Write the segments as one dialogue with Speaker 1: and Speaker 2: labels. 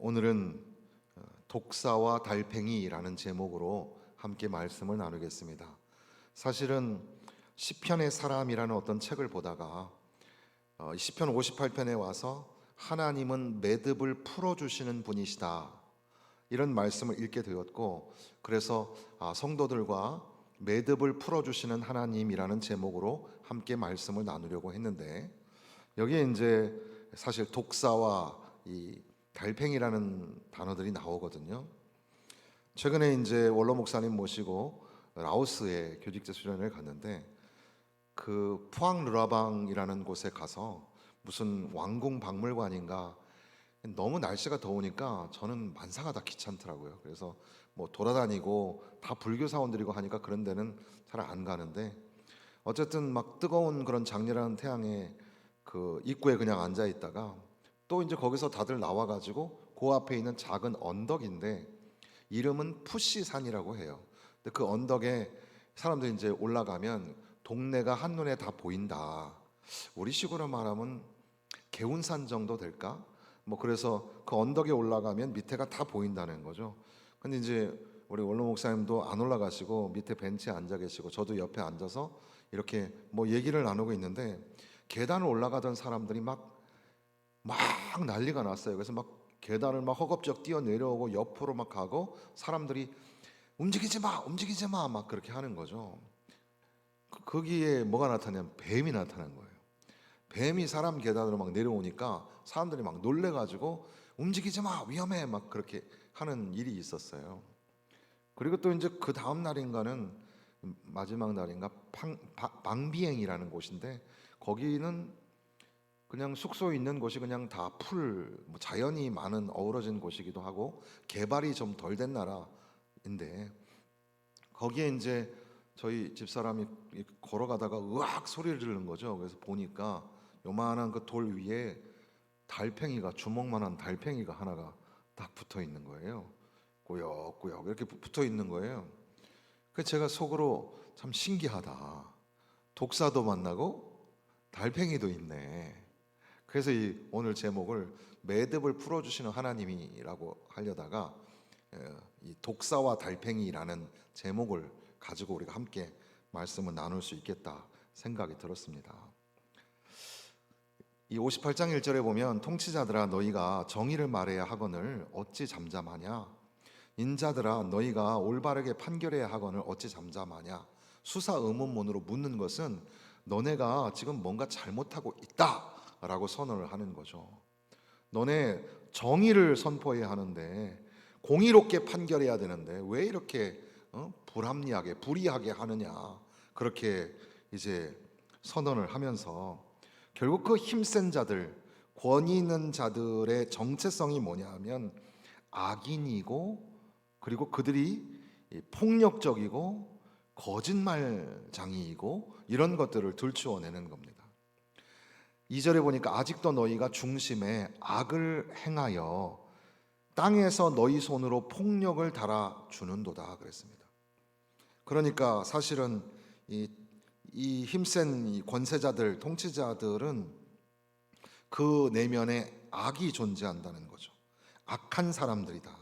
Speaker 1: 오늘은 독사와 달팽이라는 제목으로 함께 말씀을 나누겠습니다. 사실은 시편의 사람이라는 어떤 책을 보다가 시편 58편에 와서 하나님은 매듭을 풀어주시는 분이시다 이런 말씀을 읽게 되었고, 그래서 성도들과 매듭을 풀어주시는 하나님이라는 제목으로 함께 말씀을 나누려고 했는데, 여기에 이제 사실 독사와 이 달팽이라는 단어들이 나오거든요. 최근에 이제 원로 목사님 모시고 라오스에 교직자 수련을 갔는데, 그 푸앙 르라방이라는 곳에 가서 무슨 왕궁 박물관인가, 너무 날씨가 더우니까 저는 만사가 다 귀찮더라고요. 그래서 뭐 돌아다니고 다 불교 사원들이고 하니까 그런 데는 잘 안 가는데, 어쨌든 막 뜨거운 그런 장렬한 태양에 그 입구에 그냥 앉아 있다가 또 이제 거기서 다들 나와가지고 그 앞에 있는 작은 언덕인데 이름은 푸시산이라고 해요. 근데 그 언덕에 사람들이 이제 올라가면 동네가 한눈에 다 보인다. 우리 식으로 말하면 개운산 정도 될까? 뭐 그래서 그 언덕에 올라가면 밑에가 다 보인다는 거죠. 근데 이제 우리 원로 목사님도 안 올라가시고 밑에 벤치에 앉아 계시고 저도 옆에 앉아서 이렇게 뭐 얘기를 나누고 있는데, 계단을 올라가던 사람들이 막 난리가 났어요. 그래서 막 계단을 막 허겁지겁 뛰어 내려오고 옆으로 막 가고, 사람들이 움직이지 마, 움직이지 마, 막 그렇게 하는 거죠. 거기에 뭐가 나타나냐면 뱀이 나타난 거예요. 뱀이 사람 계단으로 막 내려오니까 사람들이 막 놀래가지고 움직이지 마, 위험해, 막 그렇게 하는 일이 있었어요. 그리고 또 이제 그 다음 날인가는, 마지막 날인가, 방비행이라는 곳인데 거기는 그냥 숙소에 있는 곳이 그냥 다 뭐 자연이 많은 어우러진 곳이기도 하고 개발이 좀 덜 된 나라인데, 거기에 이제 저희 집사람이 걸어가다가 으악 소리를 지르는 거죠. 그래서 보니까 요만한 그 돌 위에 달팽이가, 주먹만한 달팽이가 하나가 딱 붙어 있는 거예요. 꾸역꾸역 이렇게 붙어 있는 거예요. 그래서 제가 속으로 참 신기하다. 독사도 만나고 달팽이도 있네. 그래서 오늘 제목을 매듭을 풀어주시는 하나님이라고 하려다가 이 독사와 달팽이라는 제목을 가지고 우리가 함께 말씀을 나눌 수 있겠다 생각이 들었습니다. 이 58장 1절에 보면, 통치자들아 너희가 정의를 말해야 하거늘 어찌 잠잠하냐, 인자들아 너희가 올바르게 판결해야 하거늘 어찌 잠잠하냐. 수사 의문문으로 묻는 것은 너네가 지금 뭔가 잘못하고 있다 라고 선언을 하는 거죠. 너네 정의를 선포해야 하는데, 공의롭게 판결해야 되는데 왜 이렇게 불합리하게 불의하게 하느냐, 그렇게 이제 선언을 하면서 결국 그 힘센 자들, 권위 있는 자들의 정체성이 뭐냐 하면 악인이고, 그리고 그들이 폭력적이고 거짓말장이이고 이런 것들을 들추어내는 겁니다. 2절에 보니까 아직도 너희가 중심에 악을 행하여 땅에서 너희 손으로 폭력을 달아주는도다 그랬습니다. 그러니까 사실은 이 힘센 이 권세자들, 통치자들은 그 내면에 악이 존재한다는 거죠. 악한 사람들이다.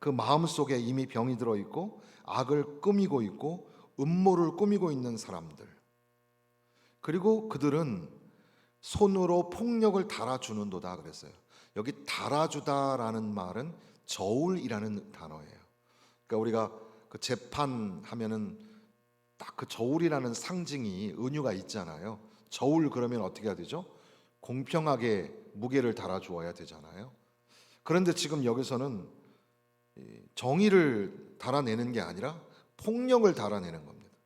Speaker 1: 그 마음속에 이미 병이 들어있고 악을 꾸미고 있고 음모를 꾸미고 있는 사람들, 그리고 그들은 손으로 폭력을 달아주는도다 그랬어요. 여기 달아주다라는 말은 저울이라는 단어예요. 그러니까 우리가 그 재판하면은 딱 그 저울이라는 상징이 은유가 있잖아요. 저울 그러면 어떻게 해야 되죠? 공평하게 무게를 달아주어야 되잖아요. 그런데 지금 여기서는 정의를 달아내는 게 아니라 폭력을 달아내는 겁니다.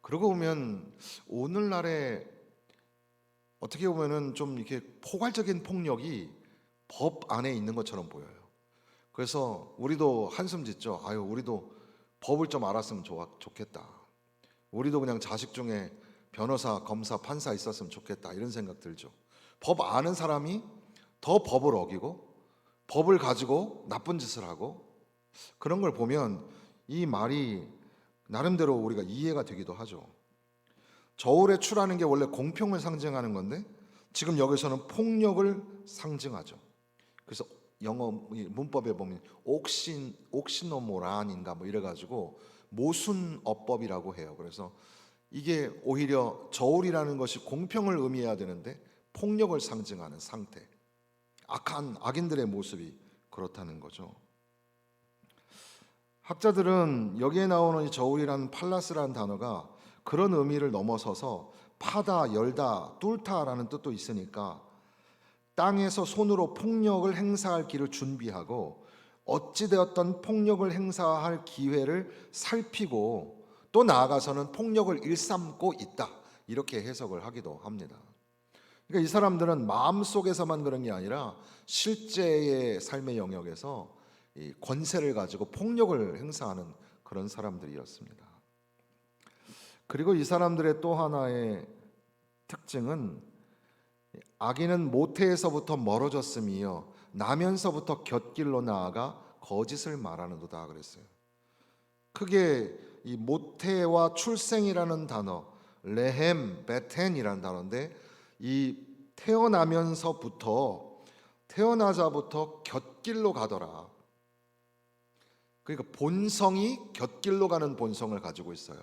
Speaker 1: 그러고 보면 오늘날에 어떻게 보면은 좀 이렇게 포괄적인 폭력이 법 안에 있는 것처럼 보여요. 그래서 우리도 한숨 짓죠. 아유, 우리도 법을 좀 알았으면 좋겠다. 우리도 그냥 자식 중에 변호사, 검사, 판사 있었으면 좋겠다, 이런 생각 들죠. 법 아는 사람이 더 법을 어기고 법을 가지고 나쁜 짓을 하고, 그런 걸 보면 이 말이 나름대로 우리가 이해가 되기도 하죠. 저울에 추라는 게 원래 공평을 상징하는 건데 지금 여기서는 폭력을 상징하죠. 그래서 영어 문법에 보면 옥시노모란인가 뭐 이래가지고 모순어법이라고 해요. 그래서 이게 오히려 저울이라는 것이 공평을 의미해야 되는데 폭력을 상징하는 상태, 악한 악인들의 모습이 그렇다는 거죠. 학자들은 여기에 나오는 이 저울이라는 팔라스라는 단어가 그런 의미를 넘어서서 파다, 열다, 뚫다라는 뜻도 있으니까 땅에서 손으로 폭력을 행사할 길을 준비하고 어찌되었던 폭력을 행사할 기회를 살피고 또 나아가서는 폭력을 일삼고 있다, 이렇게 해석을 하기도 합니다. 그러니까 이 사람들은 마음속에서만 그런 게 아니라 실제의 삶의 영역에서 이 권세를 가지고 폭력을 행사하는 그런 사람들이었습니다. 그리고 이 사람들의 또 하나의 특징은 악인은 모태에서부터 멀어졌으며 나면서부터 곁길로 나아가 거짓을 말하는도다 그랬어요. 크게 이 모태와 출생이라는 단어, 레헴, 베텐이라는 단어인데 이 태어나자부터 곁길로 가더라. 그러니까 본성이 곁길로 가는 본성을 가지고 있어요.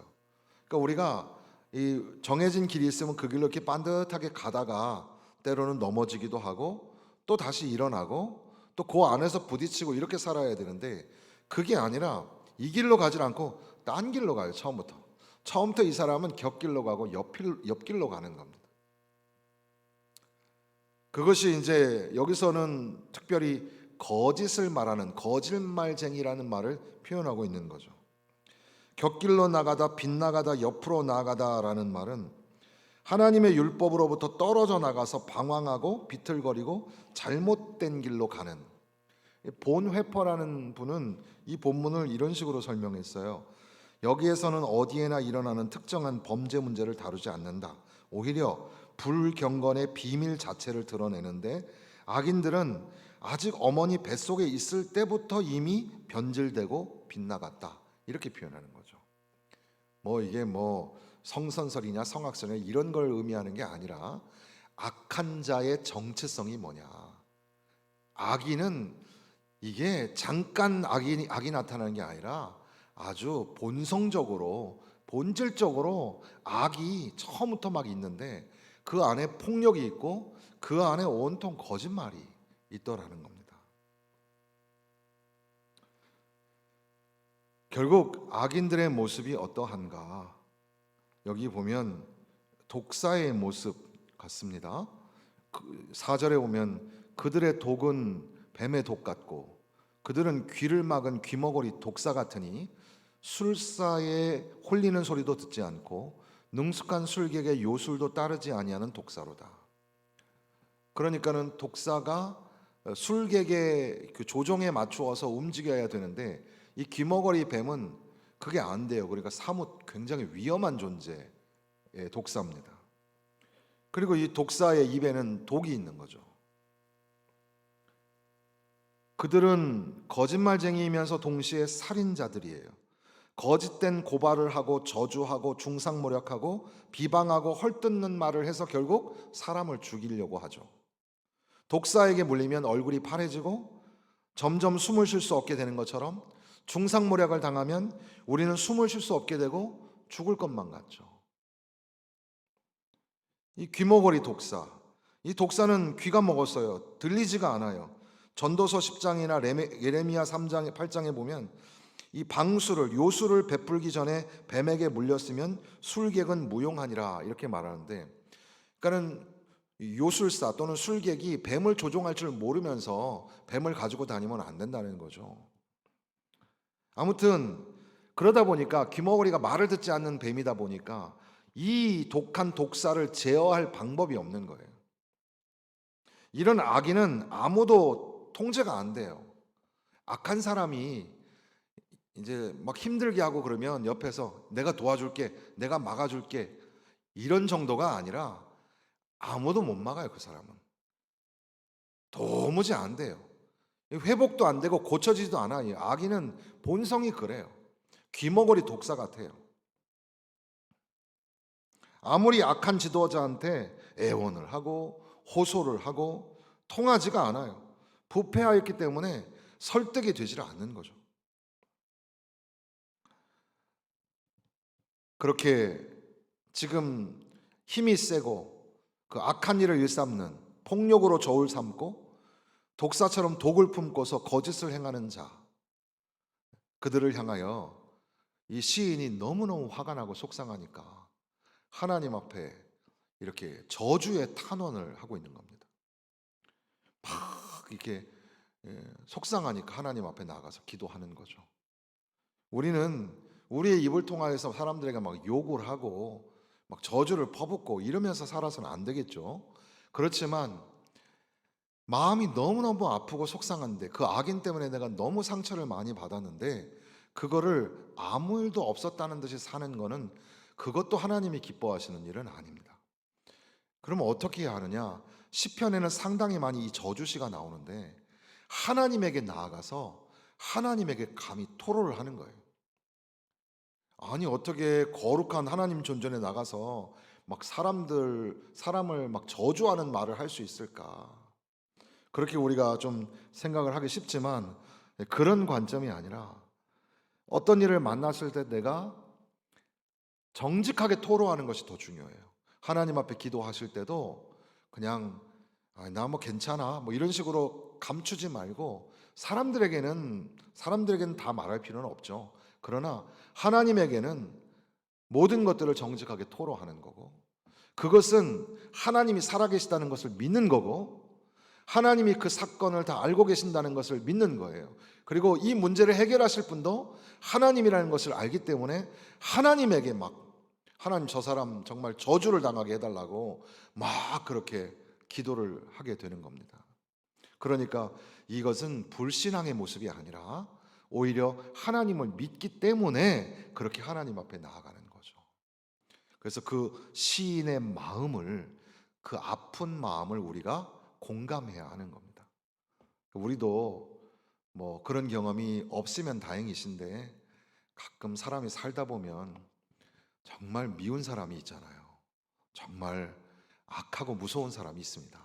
Speaker 1: 그러니까 우리가 이 정해진 길이 있으면 그 길로 이렇게 반듯하게 가다가 때로는 넘어지기도 하고 또 다시 일어나고 또 그 안에서 부딪히고 이렇게 살아야 되는데 그게 아니라 이 길로 가지 않고 딴 길로 가요. 처음부터 이 사람은 곁길로 가고 옆길로 가는 겁니다. 그것이 이제 여기서는 특별히 거짓을 말하는 거짓말쟁이라는 말을 표현하고 있는 거죠. 곁길로 나가다, 빗나가다, 옆으로 나가다라는 말은 하나님의 율법으로부터 떨어져 나가서 방황하고 비틀거리고 잘못된 길로 가는. 본회퍼라는 분은 이 본문을 이런 식으로 설명했어요. 여기에서는 어디에나 일어나는 특정한 범죄 문제를 다루지 않는다. 오히려 불경건의 비밀 자체를 드러내는데 악인들은 아직 어머니 뱃속에 있을 때부터 이미 변질되고 빗나갔다, 이렇게 표현하는 거죠. 이게 성선설이냐 성악설이냐 이런 걸 의미하는 게 아니라 악한 자의 정체성이 뭐냐. 악인은 이게 잠깐 악이 나타나는 게 아니라 아주 본성적으로 본질적으로 악이 처음부터 막 있는데 그 안에 폭력이 있고 그 안에 온통 거짓말이 있더라는 겁니다. 결국 악인들의 모습이 어떠한가? 여기 보면 독사의 모습 같습니다. 4절에 보면 그들의 독은 뱀의 독 같고 그들은 귀를 막은 귀머거리 독사 같으니 술사에 홀리는 소리도 듣지 않고 능숙한 술객의 요술도 따르지 아니하는 독사로다. 그러니까는 독사가 술객의 그 조종에 맞추어서 움직여야 되는데 이 귀머거리 뱀은 그게 안 돼요. 그러니까 사뭇 굉장히 위험한 존재의 독사입니다. 그리고 이 독사의 입에는 독이 있는 거죠. 그들은 거짓말쟁이이면서 동시에 살인자들이에요. 거짓된 고발을 하고 저주하고 중상모략하고 비방하고 헐뜯는 말을 해서 결국 사람을 죽이려고 하죠. 독사에게 물리면 얼굴이 파래지고 점점 숨을 쉴 수 없게 되는 것처럼 중상모략을 당하면 우리는 숨을 쉴 수 없게 되고 죽을 것만 같죠. 이 귀머거리 독사, 이 독사는 귀가 먹었어요. 들리지가 않아요. 전도서 10장이나 예레미야 3장, 8장에 보면 이 방수를 요술을 베풀기 전에 뱀에게 물렸으면 술객은 무용하니라, 이렇게 말하는데, 그러니까는 요술사 또는 술객이 뱀을 조종할 줄 모르면서 뱀을 가지고 다니면 안 된다는 거죠. 아무튼 그러다 보니까 귀머거리가 말을 듣지 않는 뱀이다 보니까 이 독한 독사를 제어할 방법이 없는 거예요. 이런 악인은 아무도 통제가 안 돼요. 악한 사람이 이제 막 힘들게 하고 그러면 옆에서 내가 도와줄게, 내가 막아줄게, 이런 정도가 아니라 아무도 못 막아요. 그 사람은 도무지 안 돼요. 회복도 안 되고 고쳐지지도 않아요. 악인은 본성이 그래요. 귀머거리 독사 같아요. 아무리 악한 지도자한테 애원을 하고 호소를 하고 통하지가 않아요. 부패하였기 때문에 설득이 되질 않는 거죠. 그렇게 지금 힘이 세고 그 악한 일을 일삼는, 폭력으로 저울 삼고 독사처럼 독을 품고서 거짓을 행하는 자, 그들을 향하여 이 시인이 너무너무 화가 나고 속상하니까 하나님 앞에 이렇게 저주의 탄원을 하고 있는 겁니다. 막 이렇게 속상하니까 하나님 앞에 나가서 기도하는 거죠. 우리는 우리의 입을 통하여서 사람들에게 막 욕을 하고 막 저주를 퍼붓고 이러면서 살아서는 안 되겠죠. 그렇지만 마음이 너무너무 아프고 속상한데, 그 악인 때문에 내가 너무 상처를 많이 받았는데 그거를 아무 일도 없었다는 듯이 사는 거는, 그것도 하나님이 기뻐하시는 일은 아닙니다. 그러면 어떻게 해야 하느냐? 시편에는 상당히 많이 이 저주시가 나오는데 하나님에게 나아가서 하나님에게 감히 토로를 하는 거예요. 아니 어떻게 거룩한 하나님 존전에 나가서 막 사람을 막 저주하는 말을 할 수 있을까? 그렇게 우리가 좀 생각을 하기 쉽지만 그런 관점이 아니라, 어떤 일을 만났을 때 내가 정직하게 토로하는 것이 더 중요해요. 하나님 앞에 기도하실 때도 그냥 나 뭐 괜찮아 뭐 이런 식으로 감추지 말고, 사람들에게는 다 말할 필요는 없죠. 그러나 하나님에게는 모든 것들을 정직하게 토로하는 거고, 그것은 하나님이 살아계시다는 것을 믿는 거고, 하나님이 그 사건을 다 알고 계신다는 것을 믿는 거예요. 그리고 이 문제를 해결하실 분도 하나님이라는 것을 알기 때문에 하나님에게 하나님 저 사람 정말 저주를 당하게 해달라고 막 그렇게 기도를 하게 되는 겁니다. 그러니까 이것은 불신앙의 모습이 아니라 오히려 하나님을 믿기 때문에 그렇게 하나님 앞에 나아가는 거죠. 그래서 그 시인의 마음을, 그 아픈 마음을 우리가 공감해야 하는 겁니다. 우리도 뭐 그런 경험이 없으면 다행이신데, 가끔 사람이 살다 보면 정말 미운 사람이 있잖아요. 정말 악하고 무서운 사람이 있습니다.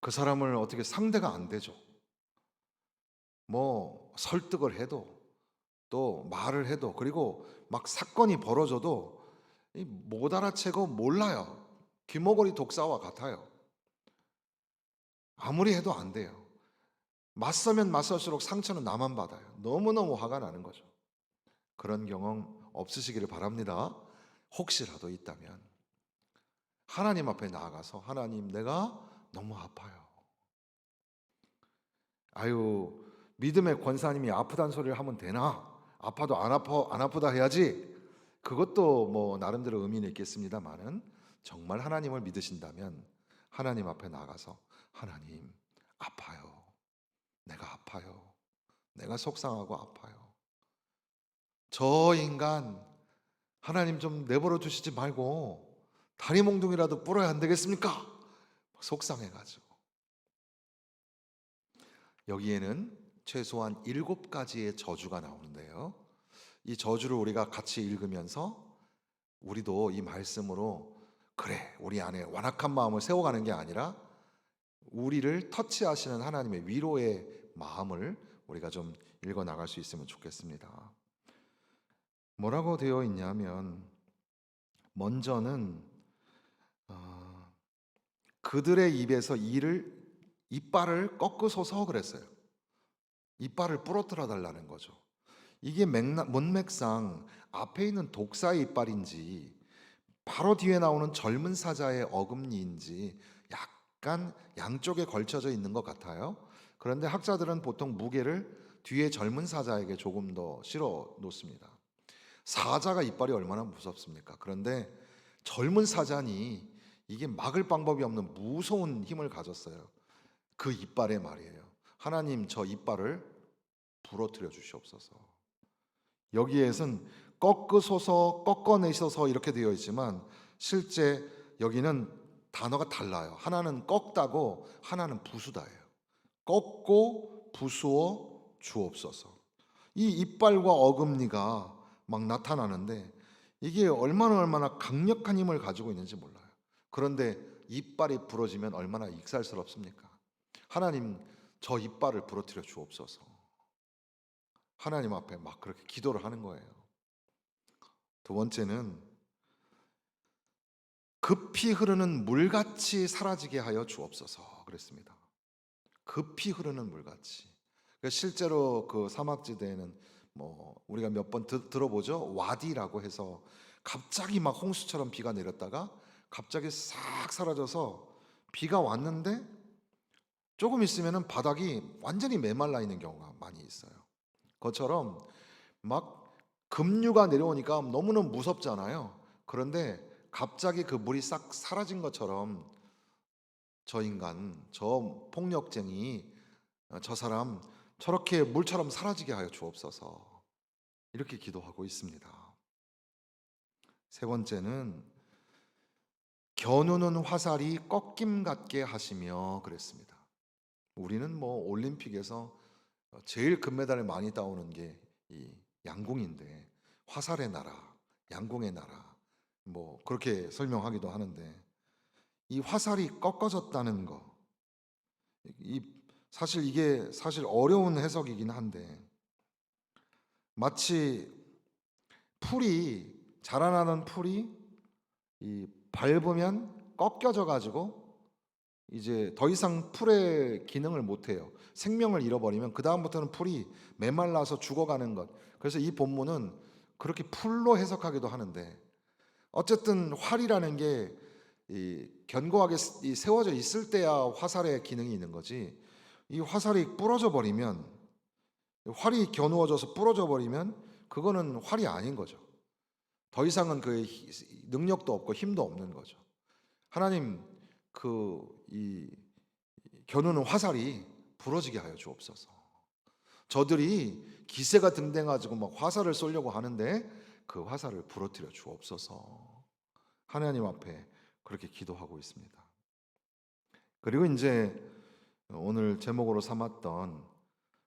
Speaker 1: 그 사람을 어떻게 상대가 안 되죠. 뭐 설득을 해도, 또 말을 해도, 그리고 막 사건이 벌어져도 못 알아채고 몰라요. 귀머거리 독사와 같아요. 아무리 해도 안 돼요. 맞서면 맞설수록 상처는 나만 받아요. 너무너무 화가 나는 거죠. 그런 경험 없으시기를 바랍니다. 혹시라도 있다면 하나님 앞에 나아가서, 하나님 내가 너무 아파요. 아유, 믿음의 권사님이 아프다는 소리를 하면 되나? 아파도 안 아프다 해야지. 그것도 뭐 나름대로 의미는 있겠습니다만은, 정말 하나님을 믿으신다면 하나님 앞에 나가서 하나님 아파요. 내가 아파요. 내가 속상하고 아파요. 저 인간 하나님 좀 내버려 두시지 말고 다리 몽둥이라도 불어야 안 되겠습니까? 속상해가지고. 여기에는 최소한 7가지의 저주가 나오는데요. 이 저주를 우리가 같이 읽으면서 우리도 이 말씀으로, 그래 우리 안에 완악한 마음을 세워가는 게 아니라 우리를 터치하시는 하나님의 위로의 마음을 우리가 좀 읽어 나갈 수 있으면 좋겠습니다. 뭐라고 되어 있냐면, 먼저는 그들의 입에서 이빨을 꺾으소서 그랬어요. 이빨을 부러뜨려 달라는 거죠. 이게 문맥상 앞에 있는 독사의 이빨인지 바로 뒤에 나오는 젊은 사자의 어금니인지 약간 양쪽에 걸쳐져 있는 것 같아요. 그런데 학자들은 보통 무게를 뒤에 젊은 사자에게 조금 더 실어 놓습니다. 사자가 이빨이 얼마나 무섭습니까? 그런데 젊은 사자니 이게 막을 방법이 없는 무서운 힘을 가졌어요. 그 이빨에 말이에요. 하나님 저 이빨을 부러뜨려 주시옵소서. 여기에선 꺾으소서, 꺾어내셔서 이렇게 되어 있지만 실제 여기는 단어가 달라요. 하나는 꺾다고 하나는 부수다예요. 꺾고 부수어 주옵소서. 이 이빨과 어금니가 막 나타나는데 이게 얼마나 강력한 힘을 가지고 있는지 몰라요. 그런데 이빨이 부러지면 얼마나 익살스럽습니까? 하나님, 저 이빨을 부러뜨려 주옵소서. 하나님 앞에 막 그렇게 기도를 하는 거예요. 두 번째는 급히 흐르는 물같이 사라지게 하여 주옵소서 그랬습니다. 급히 흐르는 물같이. 실제로 그 사막지대에는 뭐 우리가 몇 번 들어보죠. 와디라고 해서 갑자기 막 홍수처럼 비가 내렸다가 갑자기 싹 사라져서 비가 왔는데 조금 있으면은 바닥이 완전히 메말라 있는 경우가 많이 있어요. 그것처럼 막 급류가 내려오니까 너무너무 무섭잖아요. 그런데 갑자기 그 물이 싹 사라진 것처럼 저 인간, 저 폭력쟁이, 저 사람 저렇게 물처럼 사라지게 하여 주옵소서. 이렇게 기도하고 있습니다. 세 번째는 겨누는 화살이 꺾임 같게 하시며 그랬습니다. 우리는 뭐 올림픽에서 제일 금메달을 많이 따오는 게 이 양궁인데 화살의 나라, 양궁의 나라 뭐 그렇게 설명하기도 하는데 이 화살이 꺾어졌다는 거, 이 사실 이게 사실 어려운 해석이긴 한데 마치 풀이 자라나는 풀이 이 밟으면 꺾여져 가지고 이제 더 이상 풀의 기능을 못 해요. 생명을 잃어버리면 그 다음부터는 풀이 메말라서 죽어가는 것. 그래서 이 본문은 그렇게 풀로 해석하기도 하는데 어쨌든 활이라는 게 이 견고하게 세워져 있을 때야 화살의 기능이 있는 거지. 이 화살이 부러져 버리면 활이 겨누어져서 부러져 버리면 그거는 활이 아닌 거죠. 더 이상은 그 능력도 없고 힘도 없는 거죠. 하나님 이 겨누는 화살이 부러지게 하여 주옵소서. 저들이 기세가 등등가지고 막 화살을 쏘려고 하는데 그 화살을 부러뜨려 주옵소서. 하나님 앞에 그렇게 기도하고 있습니다. 그리고 이제 오늘 제목으로 삼았던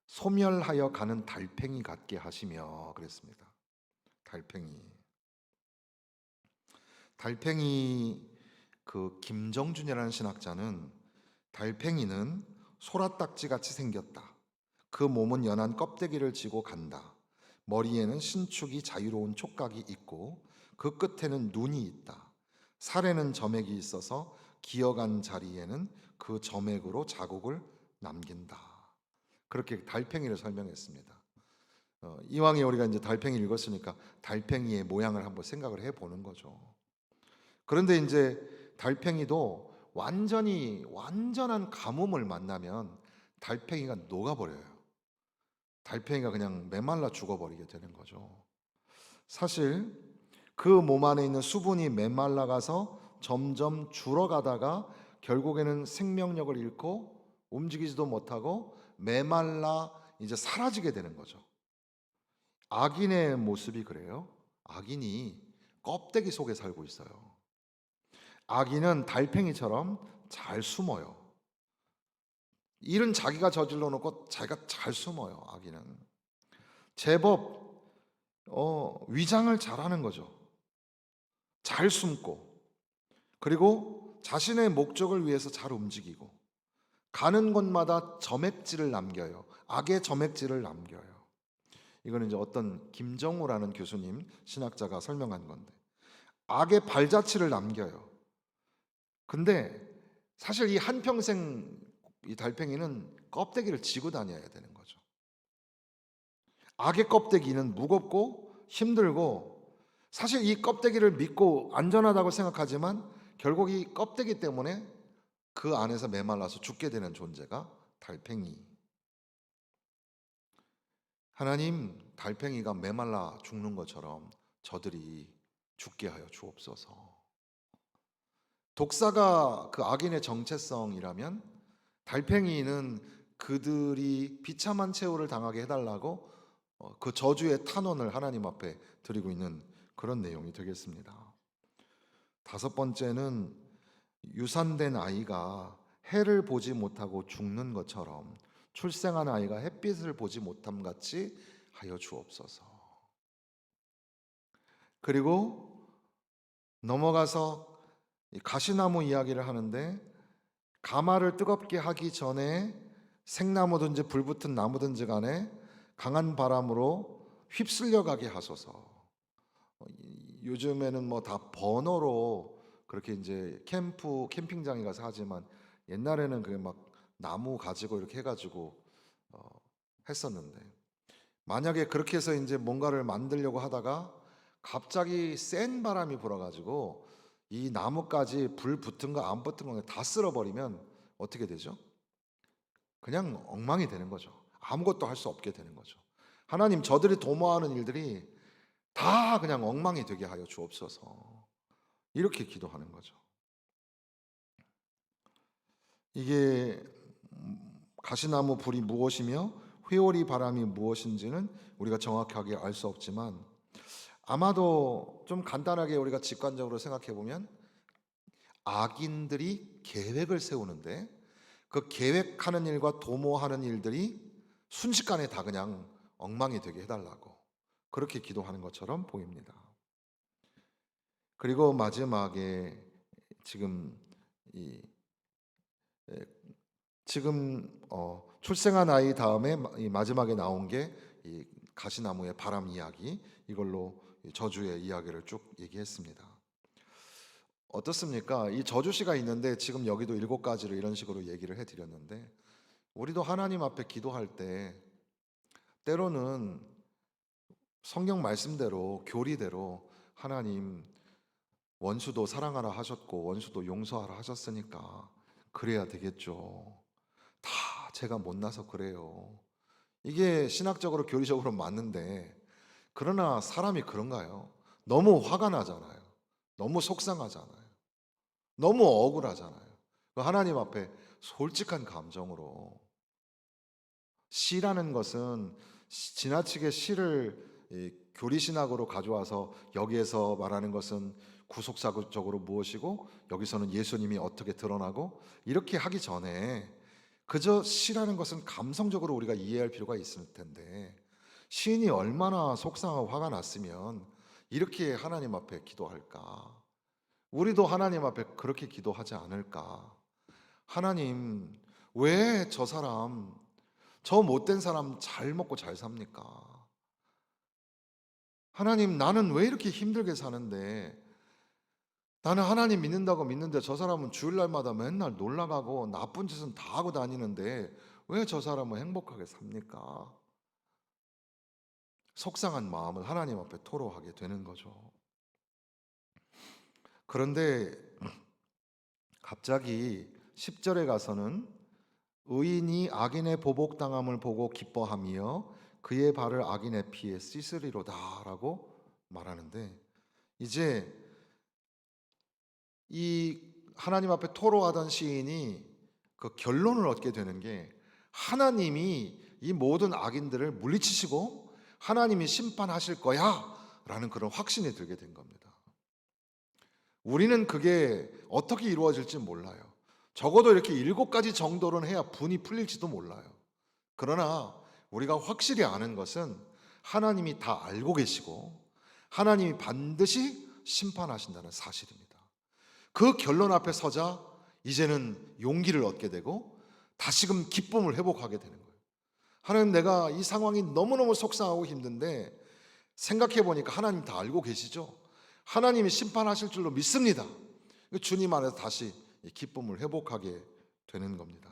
Speaker 1: 소멸하여 가는 달팽이 같게 하시며 그랬습니다. 달팽이 그 김정준이라는 신학자는 달팽이는 소라딱지 같이 생겼다. 그 몸은 연한 껍데기를 지고 간다. 머리에는 신축이 자유로운 촉각이 있고 그 끝에는 눈이 있다. 살에는 점액이 있어서 기어간 자리에는 그 점액으로 자국을 남긴다. 그렇게 달팽이를 설명했습니다. 이왕에 우리가 이제 달팽이 읽었으니까 달팽이의 모양을 한번 생각을 해보는 거죠. 그런데 이제 달팽이도 완전한 가뭄을 만나면 달팽이가 녹아버려요. 달팽이가 그냥 메말라 죽어버리게 되는 거죠. 사실 그 몸 안에 있는 수분이 메말라가서 점점 줄어가다가 결국에는 생명력을 잃고 움직이지도 못하고 메말라 이제 사라지게 되는 거죠. 악인의 모습이 그래요. 악인이 껍데기 속에 살고 있어요. 악인은 달팽이처럼 잘 숨어요. 일은 자기가 저질러 놓고 자기가 잘 숨어요. 악인은 제법 위장을 잘하는 거죠. 잘 숨고 그리고 자신의 목적을 위해서 잘 움직이고 가는 곳마다 점액질을 남겨요. 악의 점액질을 남겨요. 이거는 이제 어떤 김정우라는 교수님 신학자가 설명한 건데 악의 발자취를 남겨요. 근데 사실 이 한평생 이 달팽이는 껍데기를 지고 다녀야 되는 거죠. 악의 껍데기는 무겁고 힘들고 사실 이 껍데기를 믿고 안전하다고 생각하지만 결국 이 껍데기 때문에 그 안에서 메말라서 죽게 되는 존재가 달팽이. 하나님, 달팽이가 메말라 죽는 것처럼 저들이 죽게 하여 주옵소서. 독사가 그 악인의 정체성이라면 달팽이는 그들이 비참한 최후를 당하게 해달라고 그 저주의 탄원을 하나님 앞에 드리고 있는 그런 내용이 되겠습니다. 다섯 번째는 유산된 아이가 해를 보지 못하고 죽는 것처럼 출생한 아이가 햇빛을 보지 못함 같이 하여 주옵소서. 그리고 넘어가서 이 가시나무 이야기를 하는데 가마를 뜨겁게 하기 전에 생나무든지 불붙은 나무든지 간에 강한 바람으로 휩쓸려 가게 하소서. 요즘에는 뭐 다 버너로 그렇게 이제 캠핑장에 가서 하지만 옛날에는 그 막 나무 가지고 이렇게 해가지고 했었는데, 만약에 그렇게 해서 이제 뭔가를 만들려고 하다가 갑자기 센 바람이 불어가지고 이 나무까지 불 붙은 거 안 붙은 거 다 쓸어버리면 어떻게 되죠? 그냥 엉망이 되는 거죠. 아무것도 할 수 없게 되는 거죠. 하나님, 저들이 도모하는 일들이 다 그냥 엉망이 되게 하여 주옵소서. 이렇게 기도하는 거죠. 이게 가시나무 불이 무엇이며 회오리 바람이 무엇인지는 우리가 정확하게 알 수 없지만, 아마도 좀 간단하게 우리가 직관적으로 생각해 보면 악인들이 계획을 세우는데 그 계획하는 일과 도모하는 일들이 순식간에 다 그냥 엉망이 되게 해달라고 그렇게 기도하는 것처럼 보입니다. 그리고 마지막에 지금 이 지금 출생한 아이 다음에 이 마지막에 나온 게 이 가시나무의 바람 이야기, 이걸로 저주의 이야기를 쭉 얘기했습니다. 어떻습니까? 이 저주시가 있는데 지금 여기도 7가지를 이런 식으로 얘기를 해드렸는데, 우리도 하나님 앞에 기도할 때 때로는 성경 말씀대로 교리대로 하나님, 원수도 사랑하라 하셨고 원수도 용서하라 하셨으니까 그래야 되겠죠. 다 제가 못나서 그래요. 이게 신학적으로 교리적으로 맞는데, 그러나 사람이 그런가요? 너무 화가 나잖아요. 너무 속상하잖아요. 너무 억울하잖아요. 하나님 앞에 솔직한 감정으로, 시라는 것은 지나치게 시를 교리신학으로 가져와서 여기에서 말하는 것은 구속사적으로 무엇이고 여기서는 예수님이 어떻게 드러나고 이렇게 하기 전에 그저 시라는 것은 감성적으로 우리가 이해할 필요가 있을 텐데, 시인이 얼마나 속상하고 화가 났으면 이렇게 하나님 앞에 기도할까? 우리도 하나님 앞에 그렇게 기도하지 않을까? 하나님, 왜 저 사람, 저 못된 사람 잘 먹고 잘 삽니까? 하나님, 나는 왜 이렇게 힘들게 사는데, 나는 하나님 믿는다고 믿는데 저 사람은 주일날마다 맨날 놀러가고 나쁜 짓은 다 하고 다니는데 왜 저 사람은 행복하게 삽니까? 속상한 마음을 하나님 앞에 토로하게 되는 거죠. 그런데 갑자기 10절에 가서는 의인이 악인의 보복당함을 보고 기뻐하며 그의 발을 악인의 피에 씻으리로다 라고 말하는데, 이제 이 하나님 앞에 토로하던 시인이 그 결론을 얻게 되는 게, 하나님이 이 모든 악인들을 물리치시고 하나님이 심판하실 거야 라는 그런 확신이 들게 된 겁니다. 우리는 그게 어떻게 이루어질지 몰라요. 적어도 이렇게 7가지 정도는 해야 분이 풀릴지도 몰라요. 그러나 우리가 확실히 아는 것은 하나님이 다 알고 계시고 하나님이 반드시 심판하신다는 사실입니다. 그 결론 앞에 서자 이제는 용기를 얻게 되고 다시금 기쁨을 회복하게 되는 거예요. 하나님, 내가 이 상황이 너무너무 속상하고 힘든데 생각해 보니까 하나님 다 알고 계시죠? 하나님이 심판하실 줄로 믿습니다. 주님 안에서 다시 기쁨을 회복하게 되는 겁니다.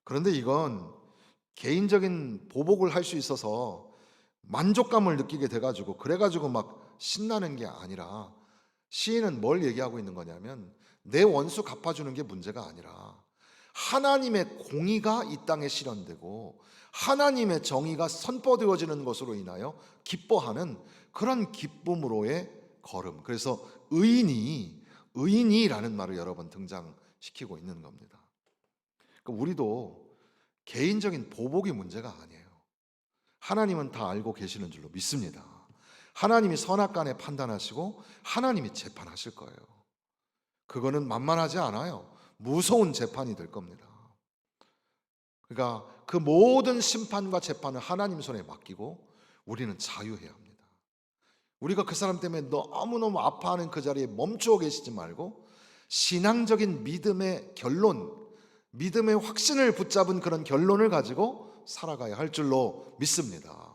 Speaker 1: 그런데 이건 개인적인 보복을 할 수 있어서 만족감을 느끼게 돼가지고 그래가지고 막 신나는 게 아니라, 시인은 뭘 얘기하고 있는 거냐면 내 원수 갚아주는 게 문제가 아니라 하나님의 공의가 이 땅에 실현되고 하나님의 정의가 선포되어지는 것으로 인하여 기뻐하는 그런 기쁨으로의 걸음. 그래서 의인이라는 말을 여러 번 등장시키고 있는 겁니다. 그러니까 우리도 개인적인 보복이 문제가 아니에요. 하나님은 다 알고 계시는 줄로 믿습니다. 하나님이 선악간에 판단하시고 하나님이 재판하실 거예요. 그거는 만만하지 않아요. 무서운 재판이 될 겁니다. 그러니까 그 모든 심판과 재판을 하나님 손에 맡기고 우리는 자유해야 합니다. 우리가 그 사람 때문에 너무너무 아파하는 그 자리에 멈추어 계시지 말고 신앙적인 믿음의 결론, 믿음의 확신을 붙잡은 그런 결론을 가지고 살아가야 할 줄로 믿습니다.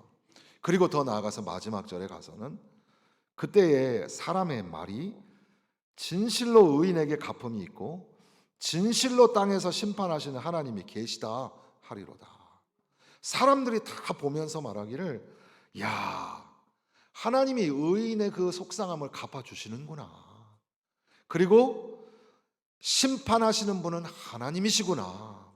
Speaker 1: 그리고 더 나아가서 마지막 절에 가서는 그때에 사람의 말이 진실로 의인에게 갚음이 있고 진실로 땅에서 심판하시는 하나님이 계시다 하리로다. 사람들이 다 보면서 말하기를, 야, 하나님이 의인의 그 속상함을 갚아주시는구나. 그리고 심판하시는 분은 하나님이시구나.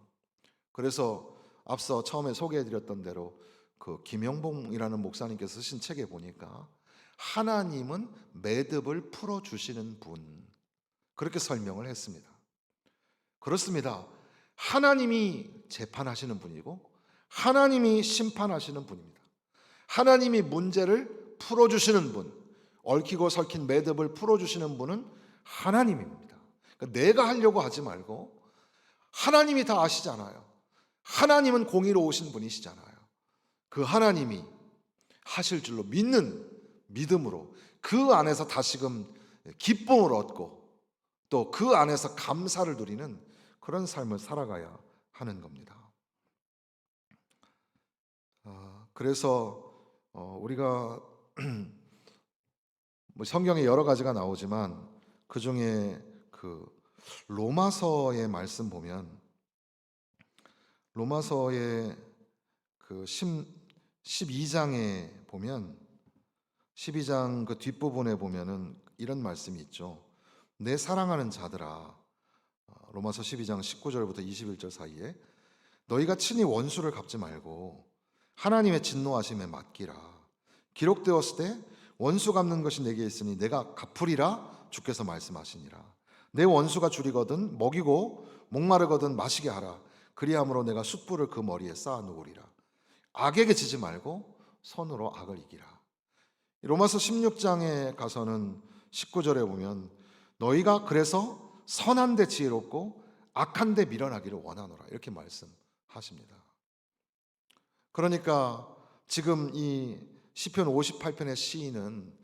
Speaker 1: 그래서 앞서 처음에 소개해드렸던 대로 그 김영봉이라는 목사님께서 쓰신 책에 보니까 하나님은 매듭을 풀어주시는 분, 그렇게 설명을 했습니다. 그렇습니다. 하나님이 재판하시는 분이고 하나님이 심판하시는 분입니다. 하나님이 문제를 풀어주시는 분, 얽히고 설킨 매듭을 풀어주시는 분은 하나님입니다. 그러니까 내가 하려고 하지 말고 하나님이 다 아시잖아요. 하나님은 공의로우신 분이시잖아요. 그 하나님이 하실 줄로 믿는 믿음으로 그 안에서 다시금 기쁨을 얻고 또 그 안에서 감사를 누리는 그런 삶을 살아가야 하는 겁니다. 그래서 우리가 뭐 성경에 여러 가지가 나오지만 그 중에 그 로마서의 말씀 보면 로마서의 그 12장에 보면 12장 그 뒷부분에 보면은 이런 말씀이 있죠. 내 사랑하는 자들아, 로마서 12장 19절부터 21절 사이에 너희가 친히 원수를 갚지 말고 하나님의 진노하심에 맡기라. 기록되었을 때 원수 갚는 것이 내게 있으니 내가 갚으리라 주께서 말씀하시니라. 내 원수가 줄이거든 먹이고 목마르거든 마시게 하라. 그리함으로 내가 숯불을 그 머리에 쌓아 놓으리라. 악에게 지지 말고 선으로 악을 이기라. 로마서 16장에 가서는 19절에 보면 너희가 그래서 선한 데 지혜롭고 악한 데 밀어나기를 원하노라, 이렇게 말씀하십니다. 그러니까 지금 이 시편 58편의 시인은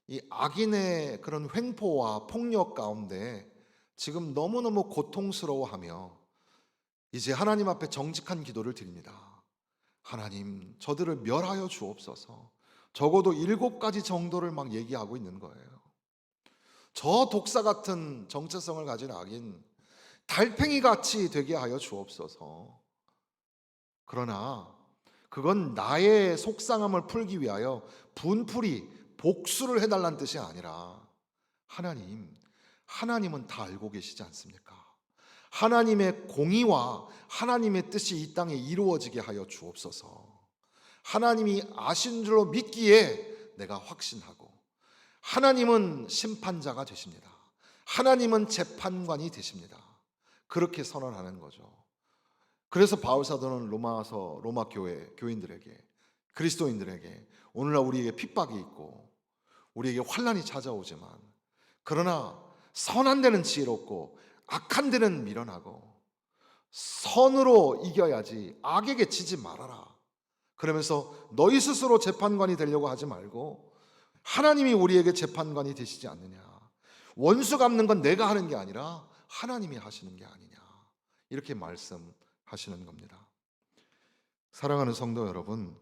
Speaker 1: 이 악인의 그런 횡포와 폭력 가운데 지금 너무너무 고통스러워하며 이제 하나님 앞에 정직한 기도를 드립니다. 하나님, 저들을 멸하여 주옵소서. 적어도 7가지 정도를 막 얘기하고 있는 거예요. 저 독사 같은 정체성을 가진 악인 달팽이 같이 되게 하여 주옵소서. 그러나 그건 나의 속상함을 풀기 위하여 분풀이 복수를 해달라는 뜻이 아니라 하나님은 다 알고 계시지 않습니까? 하나님의 공의와 하나님의 뜻이 이 땅에 이루어지게 하여 주옵소서. 하나님이 아신 줄로 믿기에 내가 확신하고 하나님은 심판자가 되십니다. 하나님은 재판관이 되십니다. 그렇게 선언하는 거죠. 그래서 바울 사도는 로마 교회 교인들에게, 그리스도인들에게 오늘날 우리에게 핍박이 있고 우리에게 환난이 찾아오지만 그러나 선한 데는 지혜롭고 악한 데는 밀어나고 선으로 이겨야지 악에게 지지 말아라. 그러면서 너희 스스로 재판관이 되려고 하지 말고 하나님이 우리에게 재판관이 되시지 않느냐. 원수 갚는 건 내가 하는 게 아니라 하나님이 하시는 게 아니냐. 이렇게 말씀하시는 겁니다. 사랑하는 성도 여러분,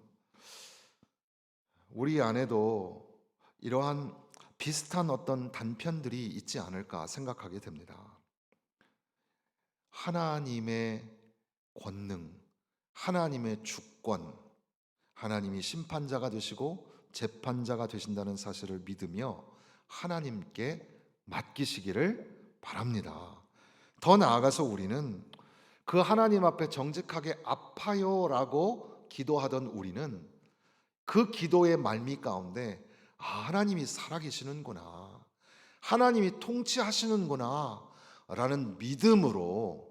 Speaker 1: 우리 안에도 이러한 비슷한 어떤 단편들이 있지 않을까 생각하게 됩니다. 하나님의 권능, 하나님의 주권, 하나님이 심판자가 되시고 재판자가 되신다는 사실을 믿으며 하나님께 맡기시기를 바랍니다. 더 나아가서 우리는 그 하나님 앞에 정직하게 아파요라고 기도하던 우리는 그 기도의 말미 가운데 하나님이 살아계시는구나, 하나님이 통치하시는구나 라는 믿음으로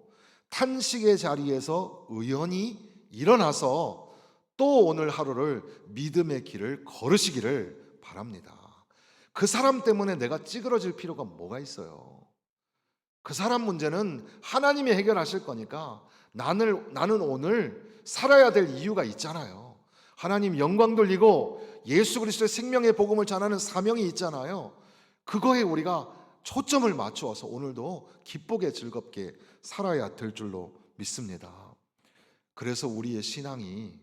Speaker 1: 탄식의 자리에서 의연히 일어나서 또 오늘 하루를 믿음의 길을 걸으시기를 바랍니다. 그 사람 때문에 내가 찌그러질 필요가 뭐가 있어요? 그 사람 문제는 하나님이 해결하실 거니까 나는 오늘 살아야 될 이유가 있잖아요. 하나님 영광 돌리고 예수 그리스도의 생명의 복음을 전하는 사명이 있잖아요. 그거에 우리가 초점을 맞추어서 오늘도 기쁘게 즐겁게 살아야 될 줄로 믿습니다. 그래서 우리의 신앙이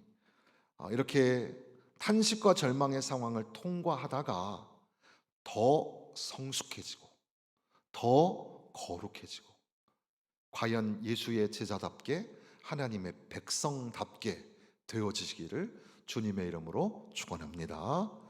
Speaker 1: 이렇게 탄식과 절망의 상황을 통과하다가 더 성숙해지고 더 거룩해지고 과연 예수의 제자답게 하나님의 백성답게 되어지시기를 주님의 이름으로 축원합니다.